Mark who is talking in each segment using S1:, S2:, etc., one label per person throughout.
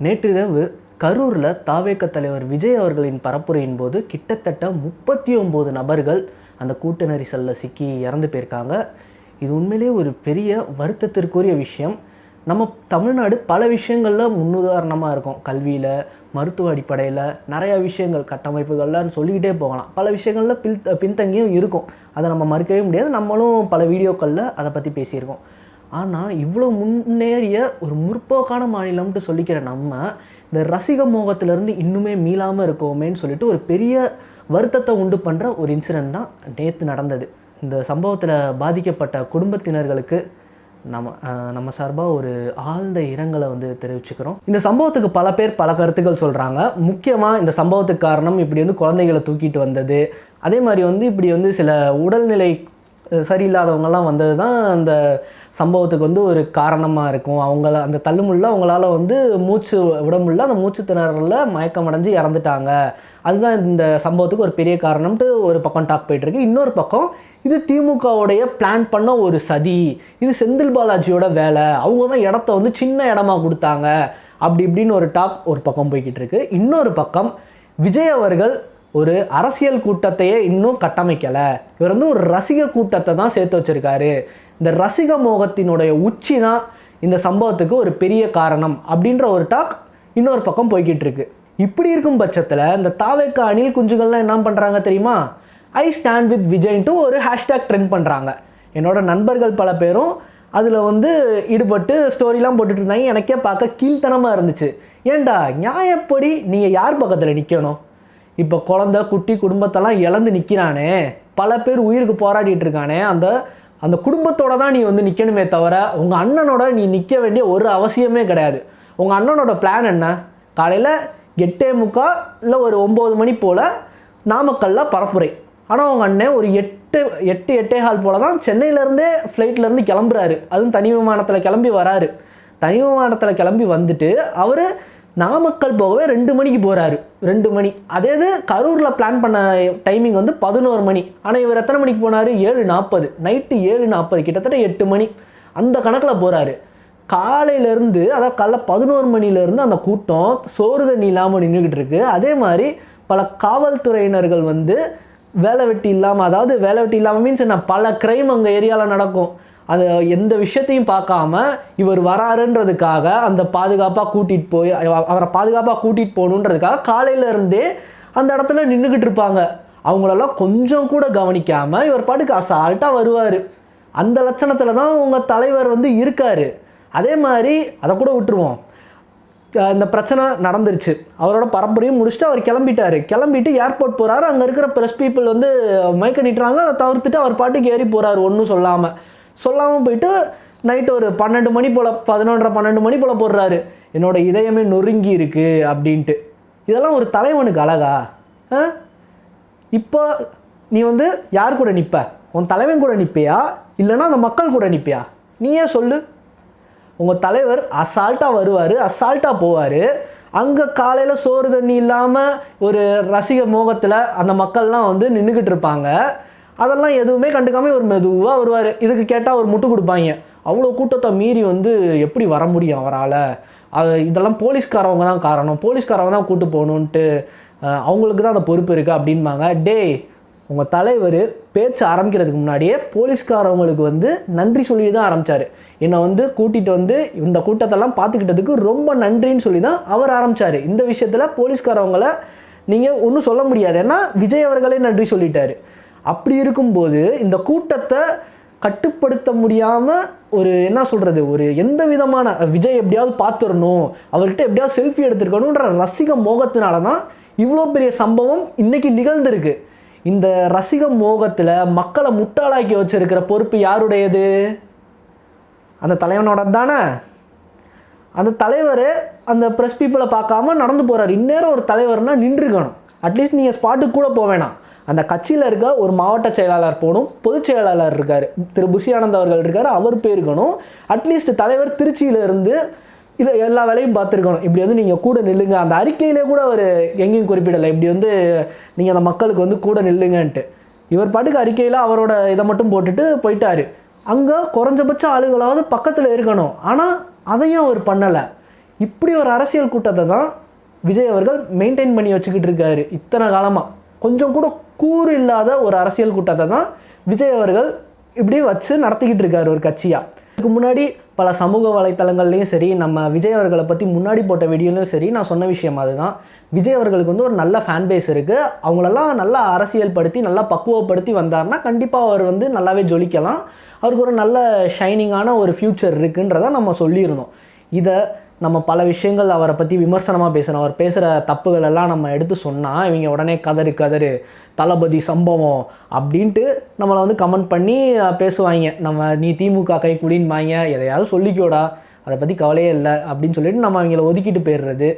S1: நேற்றிரவு கரூரில் தாவேக தலைவர் விஜய் அவர்களின் பரப்புரையின் போது கிட்டத்தட்ட 39 நபர்கள் அந்த கூட்ட நெரிசலில் சிக்கி இறந்து போயிருக்காங்க. இது உண்மையிலே ஒரு பெரிய வருத்தத்திற்குரிய விஷயம். நம்ம தமிழ்நாடு பல விஷயங்களில் முன்னுதாரணமாக இருக்கும். கல்வியில், மருத்துவ அடிப்படையில், நிறையா விஷயங்கள், கட்டமைப்புகள்லாம் சொல்லிக்கிட்டே போகலாம். பல விஷயங்களில் பின்தங்கியும் இருக்கும். அதை நம்ம மறுக்கவே முடியாது. நம்மளும் பல வீடியோக்களில் அதை பற்றி பேசியிருக்கோம். ஆனால் இவ்வளோ முன்னேறிய ஒரு முற்போக்கான மாநிலம்னு சொல்லிக்கிற நம்ம இந்த ரசிக மோகத்திலேருந்து இன்னுமே மீளாமல் இருக்கோமேன்னு சொல்லிட்டு ஒரு பெரிய வருத்தத்தை உண்டு பண்ணுற ஒரு இன்சிடெண்ட் தான் நேற்று நடந்தது. இந்த சம்பவத்தில் பாதிக்கப்பட்ட குடும்பத்தினர்களுக்கு நம்ம சார்பாக ஒரு ஆழ்ந்த இரங்கலை தெரிவிச்சுக்கிறோம். இந்த சம்பவத்துக்கு பல பேர் பல கருத்துக்கள் சொல்கிறாங்க. முக்கியமாக இந்த சம்பவத்துக்கு காரணம் இப்படி குழந்தைகளை தூக்கிட்டு வந்தது, அதே மாதிரி இப்படி சில உடல்நிலை சரியில்லாதவங்கெல்லாம் வந்தது தான் அந்த சம்பவத்துக்கு ஒரு காரணமாக இருக்கும். அவங்கள அந்த தள்ளுமுள்ள அவங்களால மூச்சு விட முடியல, அந்த மூச்சு திணறலில் மயக்கம் அடைஞ்சு இறந்துட்டாங்க. அதுதான் இந்த சம்பவத்துக்கு ஒரு பெரிய காரணம்ட்டு ஒரு பக்கம் டாக் போயிட்டுருக்கு. இன்னொரு பக்கம் இது திமுகவுடைய பிளான் பண்ண ஒரு சதி, இது செந்தில் பாலாஜியோட வேலை, அவங்க தான் இடத்த சின்ன இடமா கொடுத்தாங்க, அப்படி இப்படின்னு ஒரு டாக் ஒரு பக்கம் போய்கிட்டு இருக்கு. இன்னொரு பக்கம் விஜய் அவர்கள் ஒரு அரசியல் கூட்டத்தையே இன்னும் கட்டமைக்கலை, இவர் ஒரு ரசிக கூட்டத்தை தான் சேர்த்து வச்சிருக்காரு, இந்த ரசிக மோகத்தினுடைய உச்சி தான் இந்த சம்பவத்துக்கு ஒரு பெரிய காரணம் அப்படின்ற ஒரு டாக் இன்னொரு பக்கம் போய்கிட்டு இருக்கு. இப்படி இருக்கும் பட்சத்தில் இந்த தாவேக அணில் குஞ்சுகள்லாம் என்ன பண்ணுறாங்க தெரியுமா? ஐ ஸ்டாண்ட் வித் விஜய்ன்ட்டு ஒரு ஹேஷ்டேக் ட்ரெண்ட் பண்ணுறாங்க. என்னோட நண்பர்கள் பல பேரும் அதில் ஈடுபட்டு ஸ்டோரிலாம் போட்டுட்டு இருந்தாங்க. எனக்கே பார்க்க கீழ்த்தனமாக இருந்துச்சு. ஏண்டா நியாயப்படி நீங்கள் யார் பக்கத்தில் நிற்கணும்? இப்போ குழந்தை குட்டி குடும்பத்தெல்லாம் இழந்து நிற்கிறானே, பல பேர் உயிருக்கு போராடிட்டு இருக்கானே, அந்த குடும்பத்தோட தான் நீ நிற்கணுமே தவிர உங்கள் அண்ணனோட நீ நிற்க வேண்டிய ஒரு அவசியமே கிடையாது. உங்கள் அண்ணனோட பிளான் என்ன? காலையில் 8:45 இல்லை ஒரு 9 மணி போல் நாமக்கல்லில் பரப்புரை. ஆனால் உங்கள் அண்ணன் ஒரு 8:15 போல் தான் சென்னையிலேருந்தே ஃப்ளைட்லேருந்து கிளம்புறாரு. அதுவும் தனி விமானத்தில் கிளம்பி வராரு. தனி விமானத்தில் கிளம்பி வந்துட்டு அவர் நாமக்கல் போகவே 2 மணிக்கு போகிறாரு. 2 மணி. அதே இது கரூரில் பிளான் பண்ண டைமிங் 11 மணி. ஆனால் இவர் எத்தனை மணிக்கு போனார்? 7:40, நைட்டு 7:40, கிட்டத்தட்ட 8 மணி அந்த கணக்கில் போகிறாரு. காலையிலேருந்து, அதாவது காலைல 11 மணிலேருந்து அந்த கூட்டம் சோறு தண்ணி இல்லாமல் நின்றுக்கிட்டு இருக்கு. அதே மாதிரி பல காவல்துறையினர்கள் வேலை வெட்டி இல்லாமல், அதாவது வேலை வெட்டி இல்லாமல் மீன்ஸ் என்ன, பல கிரைம் அங்கே ஏரியாவில் நடக்கும். அது எந்த விஷயத்தையும் பார்க்காம இவர் வராருன்றதுக்காக அந்த பாதுகாப்பாக கூட்டிகிட்டு போய் அவரை பாதுகாப்பாக கூட்டிகிட்டு போகணுன்றதுக்காக காலையிலேருந்தே அந்த இடத்துல நின்றுக்கிட்டு இருப்பாங்க. அவங்களெல்லாம் கொஞ்சம் கூட கவனிக்காமல் இவர் பாட்டுக்கு அசால்ட்டாக வருவார். அந்த லட்சணத்தில் தான் உங்கள் தலைவர் இருக்கார். அதே மாதிரி அதை கூட விட்டுருவோம். இந்த பிரச்சனை நடந்துருச்சு, அவரோட பரப்புரையும் முடிச்சுட்டு அவர் கிளம்பிட்டு ஏர்போர்ட் போகிறாரு. அங்கே இருக்கிற ப்ரெஸ் பீப்புள் மயக்க நிட்டுறாங்க. அதை தவிர்த்துட்டு அவர் பாட்டுக்கு ஏறி போகிறார், ஒன்றும் சொல்லாமல் போயிட்டு நைட்டு ஒரு 12 மணி போல், 11:30-12 மணி போல் போடுறாரு, என்னோட இதயமே நொறுங்கி இருக்குது அப்படின்ட்டு. இதெல்லாம் ஒரு தலைவனுக்கு அழகா? இப்போ நீ யார் கூட நிற்ப? உன் தலைவன் கூட நிற்பியா, இல்லைன்னா அந்த மக்கள் கூட நிற்பியா? நீயே சொல்லு. உங்கள் தலைவர் அசால்ட்டாக வருவார், அசால்ட்டாக போவார். அங்கே காலையில் சோறு தண்ணி இல்லாமல் ஒரு ரசிக மோகத்தில் அந்த மக்கள்லாம் நின்றுக்கிட்டு இருப்பாங்க. அதெல்லாம் எதுவுமே கண்டுக்காமல் ஒரு மெதுவாக வருவார். இதுக்கு கேட்டால் ஒரு முட்டு கொடுப்பாங்க. அவ்வளோ கூட்டத்தை மீறி எப்படி வர முடியும் அவரால்? இதெல்லாம் போலீஸ்காரவங்க தான் காரணம், போலீஸ்காரவங்க தான் கூட்டு போகணுன்ட்டு அவங்களுக்கு தான் அந்த பொறுப்பு இருக்குது அப்படின்பாங்க. உங்கள் தலைவர் பேச்சு ஆரம்பிக்கிறதுக்கு முன்னாடியே போலீஸ்காரவங்களுக்கு நன்றி சொல்லி தான் ஆரம்பித்தார். என்னை கூட்டிகிட்டு இந்த கூட்டத்தெல்லாம் பார்த்துக்கிட்டதுக்கு ரொம்ப நன்றின்னு சொல்லி தான் அவர் ஆரம்பித்தார். இந்த விஷயத்தில் போலீஸ்காரவங்களை நீங்கள் ஒன்றும் சொல்ல முடியாது, ஏன்னா விஜய் அவர்களே நன்றி சொல்லிட்டார். அப்படி இருக்கும்போது இந்த கூட்டத்தை கட்டுப்படுத்த முடியாமல் ஒரு என்ன சொல்கிறது, ஒரு எந்த விதமான விஜய் எப்படியாவது பார்த்துடணும், அவர்கிட்ட எப்படியாவது செல்ஃபி எடுத்துருக்கணுன்ற ரசிக மோகத்தினால தான் இவ்வளோ பெரிய சம்பவம் இன்றைக்கி நிகழ்ந்திருக்கு. இந்த ரசிக மோகத்தில் மக்களை முட்டாளாக்கி வச்சிருக்கிற பொறுப்பு யாருடையது? அந்த தலைவனோட தானே. அந்த தலைவர் அந்த ப்ரெஸ் பீப்புளை பார்க்காம நடந்து போகிறார். இந்நேரம் ஒரு தலைவர்னால் நின்றுக்கணும். அட்லீஸ்ட் நீங்கள் ஸ்பாட்டுக்கு கூட போக வேணாம். அந்த கட்சியில் இருக்க ஒரு மாவட்ட செயலாளர் போகணும், பொதுச் செயலாளர் இருக்கார், திரு புஷி ஆனந்த் அவர்கள் இருக்கார், அவர் போயிருக்கணும். அட்லீஸ்ட் தலைவர் திருச்சியிலேருந்து இல்லை எல்லா வேலையும் பார்த்துருக்கணும். இப்படி நீங்கள் கூட நில்லுங்க. அந்த அறிக்கையிலே கூட அவர் எங்கேயும் குறிப்பிடலை, இப்படி நீங்கள் அந்த மக்களுக்கு கூட நில்லுங்கன்ட்டு. இவர் பாட்டுக்கு அறிக்கையில் அவரோட இதை மட்டும் போட்டுட்டு போயிட்டார். அங்கே குறைஞ்சபட்ச ஆளுகளாவது பக்கத்தில் இருக்கணும். ஆனால் அதையும் அவர் பண்ணலை. இப்படி ஒரு அரசியல் கூட்டத்தை தான் விஜய் அவர்கள் மெயின்டைன் பண்ணி வச்சுக்கிட்டு இருக்காரு இத்தனை காலமாக. கொஞ்சம் கூட கூறு இல்லாத ஒரு அரசியல் கூட்டத்தை தான் விஜய் அவர்கள் இப்படி வச்சு நடத்திக்கிட்டு இருக்காரு ஒரு கட்சியாக. இதுக்கு முன்னாடி பல சமூக வலைத்தளங்கள்லையும் சரி, நம்ம விஜய் அவர்களை பற்றி முன்னாடி போட்ட வீடியோலையும் சரி, நான் சொன்ன விஷயம் அதுதான். விஜய் அவர்களுக்கு வந்து ஒரு நல்ல ஃபேன் பேஸ் இருக்குது. அவங்களெல்லாம் நல்லா அரசியல் படுத்தி நல்லா பக்குவப்படுத்தி வந்தார்னா கண்டிப்பாக அவர் வந்து நல்லாவே ஜொலிக்கலாம். அவருக்கு ஒரு நல்ல ஷைனிங்கான ஒரு ஃப்யூச்சர் இருக்குன்றதை நம்ம சொல்லியிருந்தோம். இதை நம்ம பல விஷயங்கள் அவரை பற்றி விமர்சனமாக பேசுகிறோம். அவர் பேசுகிற தப்புகள் எல்லாம் நம்ம எடுத்து சொன்னால் இவங்க உடனே கதறு தளபதி சம்பவம் அப்படின்ட்டு நம்மளை வந்து கமெண்ட் பண்ணி பேசுவாங்க. நீ திமுக கை குடின்பாங்க, எதையாவது சொல்லிக்கோடா, அதை பற்றி கவலையே இல்லை அப்படின்னு சொல்லிட்டு நம்ம அவங்கள ஒதுக்கிட்டு போயிடுறது.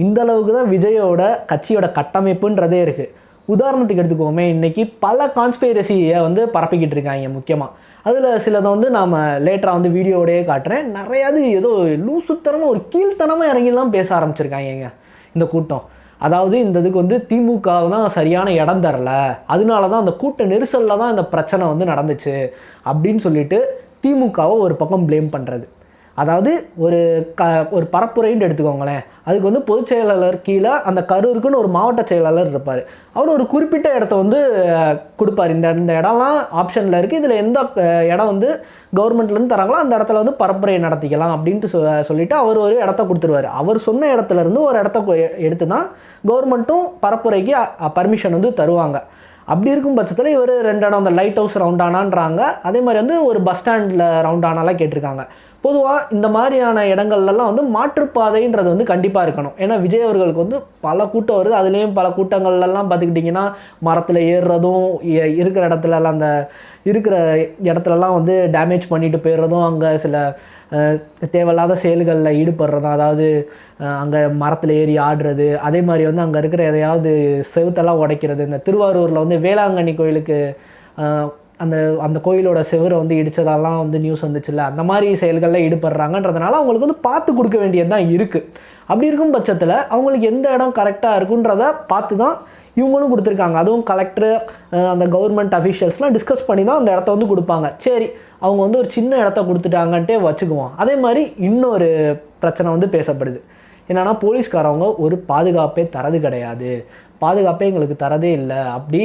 S1: இந்த அளவுக்கு தான் விஜயோட கட்சியோட கட்டமைப்புன்றதே இருக்குது. உதாரணத்துக்கு எடுத்துக்கோமே, இன்றைக்கி பல கான்ஸ்பைரசியை வந்து பரப்பிக்கிட்டு இருக்காங்க. முக்கியமாக அதில் சிலதை வந்து நாம் லேட்டராக வந்து வீடியோவோடையே காட்டுறேன். நிறையாது ஏதோ லூசுத்தனமாக ஒரு கீழ்த்தனமாக இறங்கிலாம் பேச ஆரம்பிச்சிருக்காங்க இந்த கூட்டம். அதாவது இந்த இதுக்கு வந்து திமுக தான் சரியான இடம் தரல, அதனால தான் அந்த கூட்ட நெரிசலில் தான் இந்த பிரச்சனை வந்து நடந்துச்சு அப்படின்னு சொல்லிட்டு திமுகவை ஒரு பக்கம் ப்ளேம் பண்ணுறது. அதாவது ஒரு பரப்புரைன்னு எடுத்துக்கோங்களேன். அதுக்கு வந்து பொதுச் செயலாளர் கீழே அந்த கரூருக்குன்னு ஒரு மாவட்ட செயலாளர் இருப்பார். அவர் ஒரு குறிப்பிட்ட இடத்த வந்து கொடுப்பார். இந்த இடம்லாம் ஆப்ஷனில் இருக்குது, இதில் எந்த இடம் வந்து கவர்மெண்ட்லேருந்து தராங்களோ அந்த இடத்துல வந்து பரப்புரை நடத்திக்கலாம் அப்படின்ட்டு சொல்லிவிட்டு அவர் ஒரு இடத்த கொடுத்துருவார். அவர் சொன்ன இடத்துலேருந்து ஒரு இடத்த எடுத்து தான் கவர்மெண்ட்டும் பரப்புரைக்கு பர்மிஷன் வந்து தருவாங்க. அப்படி இருக்கும் பட்சத்தில் இவர் 2 இடம், அந்த லைட் ஹவுஸ் ரவுண்டானான்றாங்க, அதே மாதிரி வந்து ஒரு பஸ் ஸ்டாண்டில் ரவுண்டானாலாம் கேட்டிருக்காங்க. பொதுவாக இந்த மாதிரியான இடங்கள்லாம் வந்து மாற்றுப்பாதைன்றது வந்து கண்டிப்பாக இருக்கணும். ஏன்னா விஜய் அவர்களுக்கு வந்து பல கூட்டம் வருது. அதுலேயும் பல கூட்டங்கள்லாம் பார்த்துக்கிட்டிங்கன்னா மரத்தில் ஏறுறதும், இருக்கிற இடத்துலலாம் அந்த இருக்கிற இடத்துலலாம் வந்து டேமேஜ் பண்ணிட்டு போயிடுறதும், அங்கே சில தேவையில்லாத செயல்களில் ஈடுபடுறதும், அதாவது அங்கே மரத்தில் ஏறி ஆடுறது, அதே மாதிரி வந்து அங்கே இருக்கிற எதையாவது செவுத்தெல்லாம் உடைக்கிறது. இந்த திருவாரூரில் வந்து வேளாங்கண்ணி கோயிலுக்கு அந்த கோயிலோட செவரை வந்து இடித்ததெல்லாம் வந்து நியூஸ் வந்துச்சுல்ல, அந்த மாதிரி செயல்களில் ஈடுபடுறாங்கன்றதுனால அவங்களுக்கு வந்து பார்த்து கொடுக்க வேண்டியது தான் இருக்குது. அப்படி இருக்கும் பட்சத்தில் அவங்களுக்கு எந்த இடம் கரெக்டாக இருக்குன்றதை பார்த்து தான் இவங்களும் கொடுத்துருக்காங்க. அதுவும் கலெக்டர், அந்த கவர்மெண்ட் அஃபிஷியல்ஸ்லாம் டிஸ்கஸ் பண்ணி தான் அந்த இடத்த வந்து கொடுப்பாங்க. சரி, அவங்க வந்து ஒரு சின்ன இடத்த கொடுத்துட்டாங்கன்ட்டே வச்சுக்குவோம். அதே மாதிரி இன்னொரு பிரச்சனை வந்து பேசப்படுது. என்னென்னா, போலீஸ்காரவங்க ஒரு பாதுகாப்பே தரது கிடையாது, பாதுகாப்பே எங்களுக்கு தரதே இல்லை அப்படி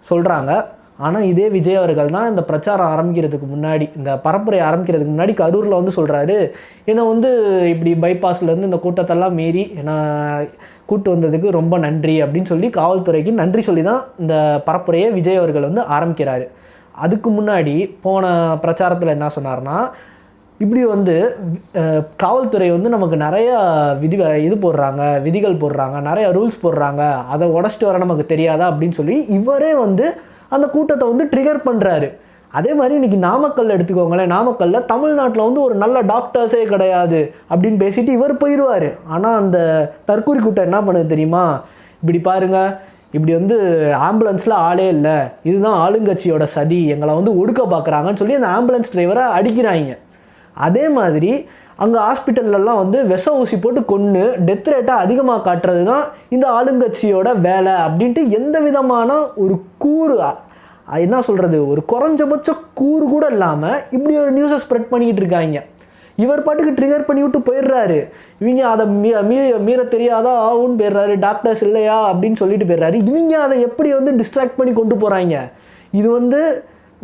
S1: சொல்கிறாங்க. ஆனால் இதே விஜய் அவர்கள் தான் இந்த பிரச்சாரம் ஆரம்பிக்கிறதுக்கு முன்னாடி, இந்த பரப்புரை ஆரம்பிக்கிறதுக்கு முன்னாடி கரூரில் வந்து சொல்கிறாரு, ஏன்னா வந்து இப்படி பைபாஸ்லேருந்து இந்த கூட்டத்தெல்லாம் மீறி ஏன்னா கூட்டு வந்ததுக்கு ரொம்ப நன்றி அப்படின்னு சொல்லி காவல்துறைக்கு நன்றி சொல்லி தான் இந்த பரப்புரையை விஜய் அவர்கள் வந்து ஆரம்பிக்கிறாரு. அதுக்கு முன்னாடி போன பிரச்சாரத்தில் என்ன சொன்னார்னா, இப்படி வந்து காவல்துறை வந்து நமக்கு நிறையா விதிகள் போடுறாங்க, நிறையா ரூல்ஸ் போடுறாங்க, அதை உடச்சிட்டு வர நமக்கு தெரியாதா அப்படின்னு சொல்லி இவரே வந்து அந்த கூட்டத்தை வந்து ட்ரிகர் பண்ணுறாரு. அதே மாதிரி இன்றைக்கி நாமக்கல் எடுத்துக்கோங்களேன். நாமக்கல்லில் தமிழ்நாட்டில் வந்து ஒரு நல்ல டாக்டர்ஸே கிடையாது அப்படின்னு பேசிட்டு இவர் போயிடுவார். ஆனால் அந்த தற்கூரி கூட்டம் என்ன பண்ணுது தெரியுமா, இப்படி பாருங்கள், இப்படி வந்து ஆம்புலன்ஸில் ஆளே இல்லை, இதுதான் ஆளுங்கட்சியோட சதி, எங்களை வந்து ஒடுக்க பார்க்குறாங்கன்னு சொல்லி அந்த ஆம்புலன்ஸ் டிரைவரை அடிக்கிறாங்க. அதே மாதிரி அங்கே ஹாஸ்பிட்டல்லாம் வந்து விஷ ஊசி போட்டு கொன்று டெத் ரேட்டை அதிகமாக காட்டுறது தான் இந்த ஆளுங்கட்சியோட வேலை அப்படின்ட்டு எந்த விதமான ஒரு கூறு, என்ன சொல்கிறது, ஒரு குறைஞ்சபட்ச கூறு கூட இல்லாமல் இப்படி ஒரு நியூஸை ஸ்ப்ரெட் பண்ணிக்கிட்டு இருக்காங்க. இவர் பாட்டுக்கு ட்ரிகர் பண்ணி விட்டு போயிடுறாரு. இவங்க அதை மீற தெரியாதா ஆகும்னு போயிடுறாரு, டாக்டர்ஸ் இல்லையா அப்படின்னு சொல்லிட்டு போயிடுறாரு. இவங்க அதை எப்படி வந்து டிஸ்ட்ராக்ட் பண்ணி கொண்டு போகிறாங்க. இது வந்து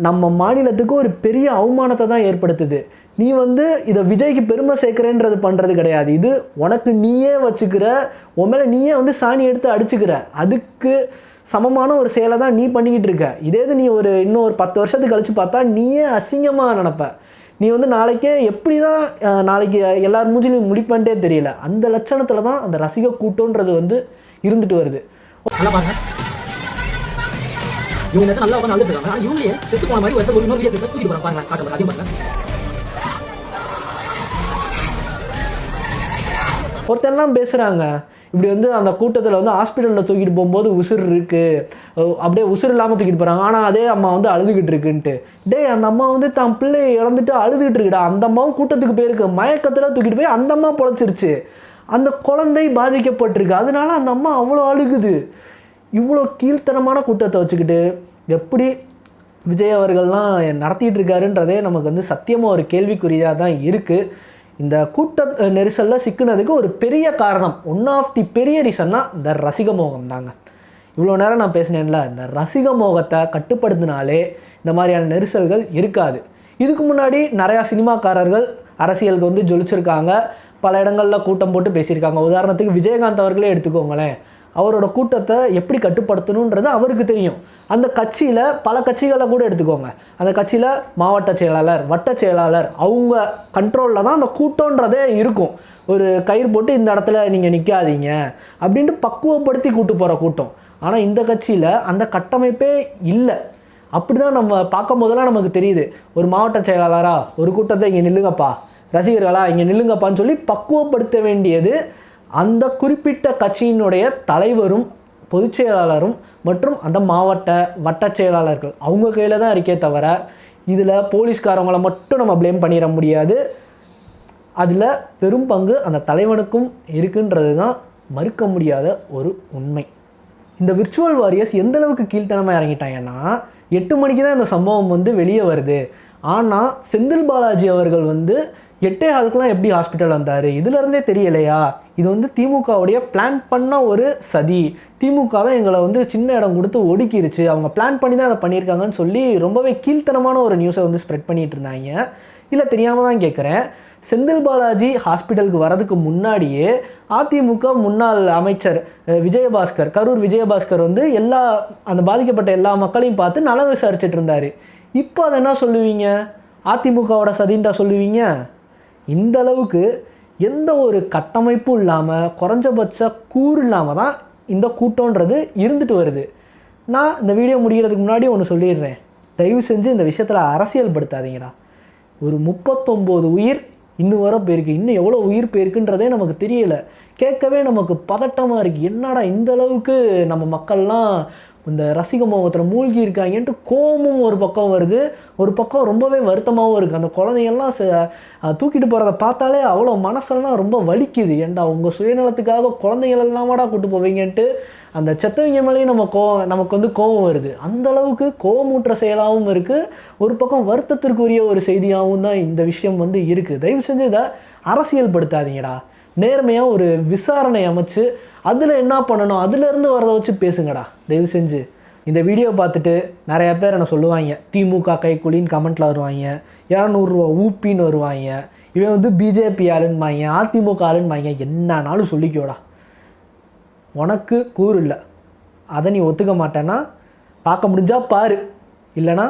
S1: நம்ம மாநிலத்துக்கு ஒரு பெரிய அவமானத்தை தான் ஏற்படுத்துது. நீ வந்து இதை விஜய்க்கு பெருமை சேர்க்குறேன்றது பண்ணுறது கிடையாது. இது உனக்கு நீயே வச்சுக்கிற, உன் மேலே நீயே வந்து சாணி எடுத்து அடிச்சுக்கிற, அதுக்கு சமமான ஒரு செயலை தான் நீ பண்ணிக்கிட்டு இருக்க. இதே இது நீ இன்னும் ஒரு 10 வருஷத்துக்கு கழித்து பார்த்தா நீயே அசிங்கமாக நினப்ப. நீ வந்து நாளைக்கே எப்படி தான் நாளைக்கு எல்லார் மூஞ்சிலையும் முடிப்பேன்ட்டே தெரியல. அந்த லட்சணத்தில் தான் அந்த ரசிக கூட்டம்ன்றது வந்து இருந்துட்டு வருது. இவங்க நல்லா உட்காந்து அழுதுருக்காங்க. ஆனால் இவங்களே செத்து போன மாதிரி ஒரு இன்னொரு வீடியோ தூக்கிட்டு போகிறாங்க. பாருங்க, காட்டுங்க, அதிகம் பாருங்க. ஒருத்தெல்லாம் பேசுகிறாங்க, இப்படி வந்து அந்த கூட்டத்தில் வந்து ஹாஸ்பிட்டலில் தூக்கிட்டு போகும்போது உசுர் இருக்குது, அப்படியே உசுர் இல்லாமல் தூக்கிட்டு போகிறாங்க. ஆனால் அதே அம்மா வந்து அழுதுகிட்டு இருக்குன்ட்டு. அந்த அம்மா வந்து தான் பிள்ளையை இழந்துட்டு அழுதுகிட்டு இருக்குடா. அந்த அம்மாவும் கூட்டத்துக்கு போயிருக்கு, மயக்கத்தில் தூக்கிட்டு போய் அந்த அம்மா பொழைச்சிருச்சு, அந்த குழந்தை பாதிக்கப்பட்டிருக்கு, அதனால அந்த அம்மா அவ்வளோ அழுகுது. இவ்வளோ கீழ்த்தனமான கூட்டத்தை வச்சுக்கிட்டு எப்படி விஜய் அவர்கள்லாம் நடத்திட்டு இருக்காருன்றதே நமக்கு வந்து சத்தியமாக ஒரு கேள்விக்குறியாக தான் இருக்குது. இந்த கூட்ட நெரிசலில் சிக்கினதுக்கு ஒரு பெரிய காரணம், ஒன் ஆஃப் தி பெரிய ரீசன்னா இந்த ரசிக மோகம் தாங்க. இவ்வளோ நேரம் நான் பேசினேன்ல, இந்த ரசிக மோகத்தை கட்டுப்படுத்தினாலே இந்த மாதிரியான நெரிசல்கள் இருக்காது. இதுக்கு முன்னாடி நிறையா சினிமாக்காரர்கள் அரசியலுக்கு வந்து ஜொலிச்சிருக்காங்க, பல இடங்களில் கூட்டம் போட்டு பேசியிருக்காங்க. உதாரணத்துக்கு விஜயகாந்த் அவர்களே எடுத்துக்கோங்களேன். அவரோட கூட்டத்தை எப்படி கட்டுப்படுத்தணுன்றது அவருக்கு தெரியும். அந்த கட்சியில் பல கட்சிகளை கூட எடுத்துக்கோங்க, அந்த கட்சியில் மாவட்ட செயலாளர், வட்ட செயலாளர், அவங்க கண்ட்ரோலில் தான் அந்த கூட்டன்றதே இருக்கும். ஒரு கயிறு போட்டு இந்த இடத்துல நீங்கள் நிற்காதீங்க அப்படின்ட்டு பக்குவப்படுத்தி கூட்டு போகிற கூட்டம். ஆனால் இந்த கட்சியில் அந்த கட்டமைப்பே இல்லை. அப்படி தான் நம்ம பார்க்கும் போதெல்லாம் நமக்கு தெரியுது. ஒரு மாவட்ட செயலாளராக ஒரு கூட்டத்தை இங்கே நில்லுங்கப்பா, ரசிகர்களா இங்கே நில்லுங்கப்பான்னு சொல்லி பக்குவப்படுத்த வேண்டியது அந்த குறிப்பிட்ட கட்சியினுடைய தலைவரும் பொதுச் செயலாளரும் மற்றும் அந்த மாவட்ட வட்ட செயலாளர்கள் அவங்க கையில் தான் இருக்கே தவிர, இதில் போலீஸ்காரவங்களை மட்டும் நம்ம ப்ளேம் பண்ணிட முடியாது. அதில் பெரும் பங்கு அந்த தலைவனுக்கும் இருக்குன்றது தான் மறுக்க முடியாத ஒரு உண்மை. இந்த விர்ச்சுவல் வாரியர்ஸ் எந்தளவுக்கு கீழ்த்தனமாக இறங்கிட்டாங்கன்னா, 8 மணிக்கு தான் இந்த சம்பவம் வந்து வெளியே வருது. ஆனால் செந்தில் பாலாஜி அவர்கள் வந்து 8:15 எப்படி ஹாஸ்பிட்டல் வந்தார், இதிலேருந்தே தெரியலையா, இது வந்து திமுகவுடைய பிளான் பண்ண ஒரு சதி, திமுக தான் எங்களை வந்து சின்ன இடம் கொடுத்து ஒடுக்கிருச்சு, அவங்க பிளான் பண்ணி தான் அதை பண்ணியிருக்காங்கன்னு சொல்லி ரொம்பவே கீழ்த்தனமான ஒரு நியூஸை வந்து ஸ்ப்ரெட் பண்ணிகிட்டு இருந்தாங்க. இல்லை தெரியாமல் தான் கேட்குறேன். செந்தில் பாலாஜி ஹாஸ்பிட்டலுக்கு வரதுக்கு முன்னாடியே அதிமுக முன்னாள் அமைச்சர் விஜயபாஸ்கர், கரூர் விஜயபாஸ்கர் வந்து அந்த பாதிக்கப்பட்ட எல்லா மக்களையும் பார்த்து நலம் விசாரிச்சுட்டு இருந்தார். இப்போ அதை என்ன சொல்லுவீங்க, அதிமுகவோட சதின்டா சொல்லுவீங்க? இந்த அளவுக்கு எந்த ஒரு கட்டமைப்பும் இல்லாமல், குறைஞ்சபட்ச கூறு இல்லாமல் தான் இந்த கூட்டம்ன்றது இருந்துட்டு வருது. நான் இந்த வீடியோ முடிகிறதுக்கு முன்னாடி ஒன்று சொல்லிடுறேன், தயவு செஞ்சு இந்த விஷயத்தில் அரசியல் படுத்தாதீங்கடா. ஒரு 39 உயிர் இன்னும் வர போயிருக்கு, இன்னும் எவ்வளோ உயிர் போயிருக்குன்றதே நமக்கு தெரியலை. கேட்கவே நமக்கு பதட்டமாக இருக்குது. என்னடா இந்த அளவுக்கு நம்ம மக்கள்லாம் இந்த ரசிக மோகத்தில் மூழ்கி இருக்காங்கன்ட்டு கோபமும் ஒரு பக்கம் வருது, ஒரு பக்கம் ரொம்பவே வருத்தமாகவும் இருக்குது. அந்த குழந்தைங்கள்லாம் தூக்கிட்டு போகிறத பார்த்தாலே அவ்வளோ மனசெல்லாம் ரொம்ப வலிக்குது. ஏன்டா உங்கள் சுயநலத்துக்காக குழந்தைங்களெல்லாமாடா கூட்டு போவீங்கன்ட்டு அந்த செத்தவங்க மேலேயும் நமக்கு வந்து கோபம் வருது. அந்தளவுக்கு கோபமூற்ற செயலாகவும் இருக்குது, ஒரு பக்கம் வருத்தத்திற்குரிய ஒரு செய்தியாகவும் தான் இந்த விஷயம் வந்து இருக்குது. தயவு செஞ்சு இதை அரசியல் படுத்தாதீங்கடா. நேர்மையாக ஒரு விசாரணை அமைச்சு அதில் என்ன பண்ணணும், அதிலேருந்து வரதை வச்சு பேசுங்கடா தயவு செஞ்சு. இந்த வீடியோ பார்த்துட்டு நிறையா பேர் என்ன சொல்லுவாங்க, திமுக கைக்குலின்னு கமெண்ட்டில் வருவாங்க, 200 ரூபா ஊப்பின்னு வருவாங்க, இவன் வந்து பிஜேபி ஆளுன்பாங்க, அதிமுக ஆளுன்பாங்க, என்னன்னாலும் சொல்லிக்கோடா. உனக்கு கூறு இல்லை, அதை நீ ஒத்துக்க மாட்டேன்னா பார்க்க முடிஞ்சால் பாரு, இல்லைனா